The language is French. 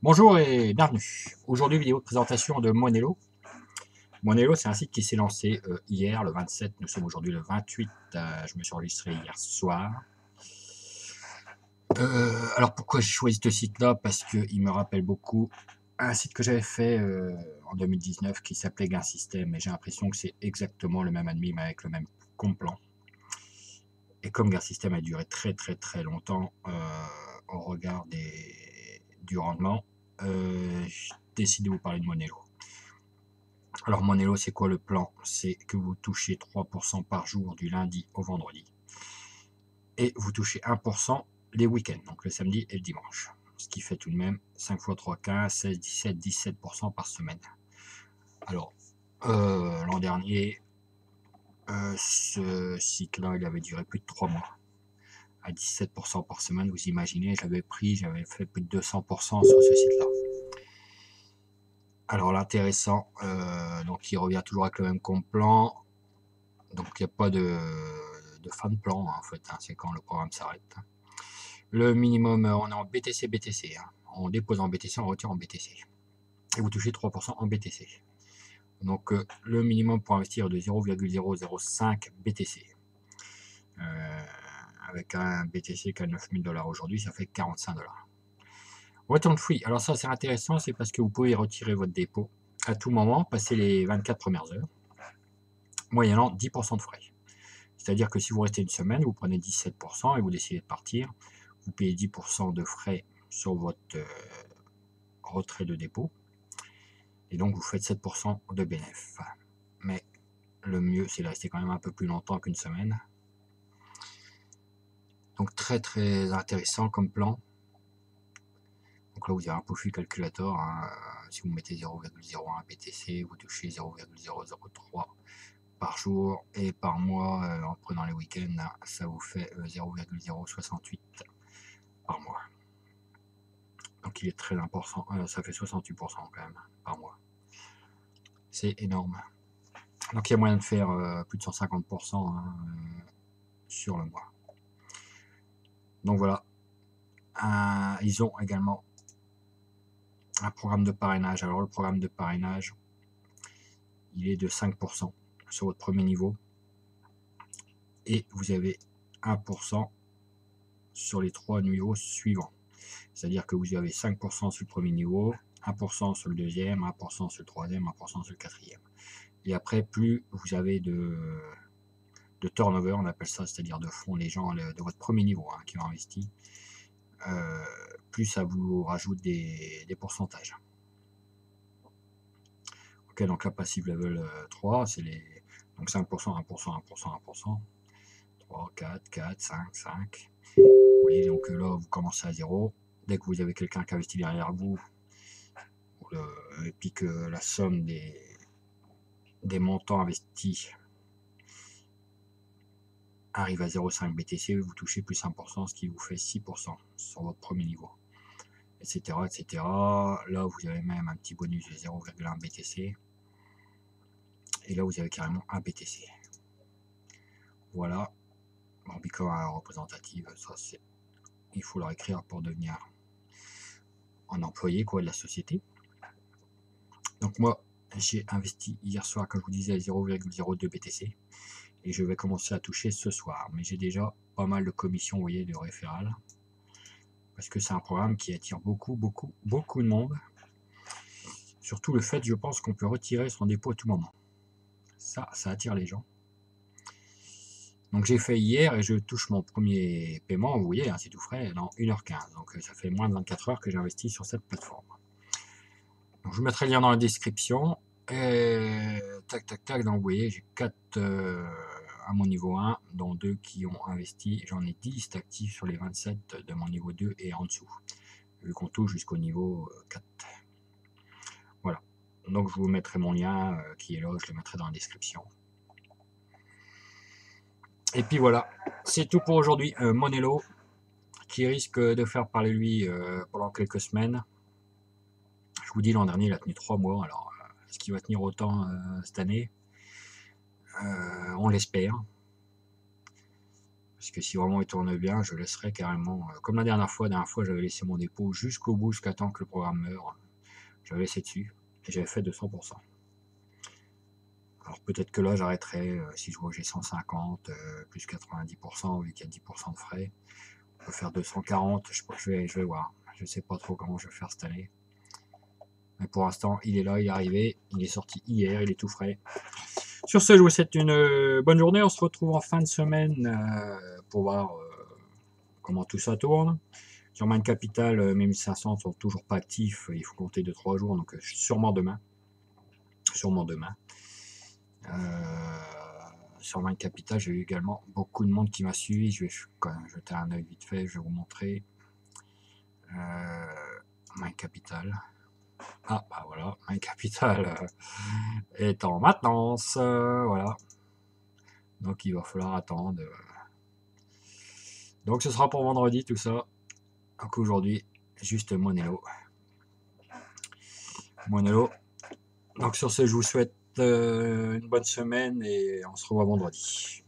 Bonjour et bienvenue. Aujourd'hui, vidéo de présentation de Monello. Monello, c'est un site qui s'est lancé hier, le 27. Nous sommes aujourd'hui le 28. Je me suis enregistré hier soir. Alors pourquoi j'ai choisi ce site-là? Parce qu'il me rappelle beaucoup un site que j'avais fait en 2019 qui s'appelait Gain System. Et j'ai l'impression que c'est exactement le même admin avec le même compte plan. Et comme Gain System a duré très longtemps au regard du rendement, je décide de vous parler de Monello. Alors Monello, c'est quoi le plan? C'est que vous touchez 3% par jour du lundi au vendredi. Et vous touchez 1% les week-ends, donc le samedi et le dimanche. Ce qui fait tout de même 5 x 3, 15, 16, 17, 17% par semaine. Alors, l'an dernier, ce site-là, il avait duré plus de 3 mois. À 17% par semaine, vous imaginez, j'avais fait plus de 200% sur ce site-là. Alors l'intéressant, donc il revient toujours avec le même compte plan. Donc il n'y a pas de fin de plan en fait, c'est quand le programme s'arrête. Le minimum, on est en BTC, on dépose en BTC, on retire en BTC. Et vous touchez 3% en BTC. Donc le minimum pour investir est de 0,005 BTC. Avec un BTC qui a 9000 $ aujourd'hui, ça fait 45 $. Return free, alors ça c'est intéressant, c'est parce que vous pouvez retirer votre dépôt à tout moment, passer les 24 premières heures, moyennant 10% de frais. C'est-à-dire que si vous restez une semaine, vous prenez 17% et vous décidez de partir, vous payez 10% de frais sur votre retrait de dépôt. Et donc vous faites 7% de bénéfice. Mais le mieux, c'est de rester quand même un peu plus longtemps qu'une semaine. Donc très intéressant comme plan. Donc là, vous avez un profil calculator. Si vous mettez 0,01 BTC, vous touchez 0,003 par jour, et par mois, en prenant les week-ends, ça vous fait 0,068 par mois. Donc il est très important, ça fait 68% quand même par mois. C'est énorme. Donc il y a moyen de faire plus de 150% sur le mois. Donc voilà. Ils ont également un programme de parrainage. Alors le programme de parrainage, il est de 5% sur votre premier niveau. Et vous avez 1% sur les 3 niveaux suivants. C'est-à-dire que vous avez 5% sur le premier niveau, 1% sur le deuxième, 1% sur le troisième, 1% sur le quatrième. Et après, plus vous avez de turnover, on appelle ça, c'est-à-dire de fonds, les gens de votre premier niveau qui ont investi, plus ça vous rajoute des pourcentages. Ok, donc la passive level 3, c'est les donc 5%, 1%, 1%, 1%, 3, 4, 4, 5, 5. Vous voyez, donc là, vous commencez à 0. Dès que vous avez quelqu'un qui investit derrière vous, et puis que la somme des montants investis arrive à 0,5 BTC, vous touchez plus 1%, ce qui vous fait 6% sur votre premier niveau, etc., etc. Là, vous avez même un petit bonus de 0,1 BTC. Et là, vous avez carrément un BTC. Voilà. Bon, Bitcoin représentative, ça c'est... Il faut leur écrire pour devenir un employé de la société. Donc moi, j'ai investi hier soir, comme je vous disais, à 0,02 BTC. Et je vais commencer à toucher ce soir. Mais j'ai déjà pas mal de commissions, vous voyez, de référales. Parce que c'est un programme qui attire beaucoup de monde. Surtout le fait, je pense, qu'on peut retirer son dépôt à tout moment. Ça attire les gens. Donc j'ai fait hier et je touche mon premier paiement, vous voyez, c'est tout frais, dans 1h15. Donc ça fait moins de 24 heures que j'ai investi sur cette plateforme. Donc je vous mettrai le lien dans la description. Et tac, donc vous voyez, j'ai 4 à mon niveau 1, dont 2 qui ont investi. J'en ai 10 actifs sur les 27 de mon niveau 2 et en dessous, vu qu'on touche jusqu'au niveau 4. Voilà. Donc je vous mettrai mon lien qui est là, je le mettrai dans la description. Et puis voilà, c'est tout pour aujourd'hui. Monello, qui risque de faire parler de lui pendant quelques semaines. Je vous dis, l'an dernier, il a tenu 3 mois. Alors, est-ce qu'il va tenir autant cette année? On l'espère. Parce que si vraiment il tourne bien, je laisserai carrément, comme la dernière fois j'avais laissé mon dépôt jusqu'au bout, jusqu'à temps que le programme meure. J'avais laissé dessus et j'avais fait 200%. Alors peut-être que là j'arrêterai si je vois que j'ai 150 plus 90% vu qu'il y a 10% de frais. On peut faire 240, je vais voir. Je sais pas trop comment je vais faire cette année. Mais pour l'instant, il est là, il est arrivé, il est sorti hier, il est tout frais. Sur ce, je vous souhaite une bonne journée. On se retrouve en fin de semaine pour voir comment tout ça tourne. Sur Mind Capital, mes 1500 sont toujours pas actifs. Il faut compter 2-3 jours, donc sûrement demain. Sûrement demain. Sur Mind Capital, j'ai eu également beaucoup de monde qui m'a suivi. Je vais quand même jeter un œil vite fait, je vais vous montrer. Mind Capital. Ah, bah voilà, Mind Capital est en maintenance. Voilà. Donc il va falloir attendre. Donc ce sera pour vendredi tout ça. Donc aujourd'hui, juste Monello. Monello. Donc sur ce, je vous souhaite une bonne semaine et on se revoit vendredi.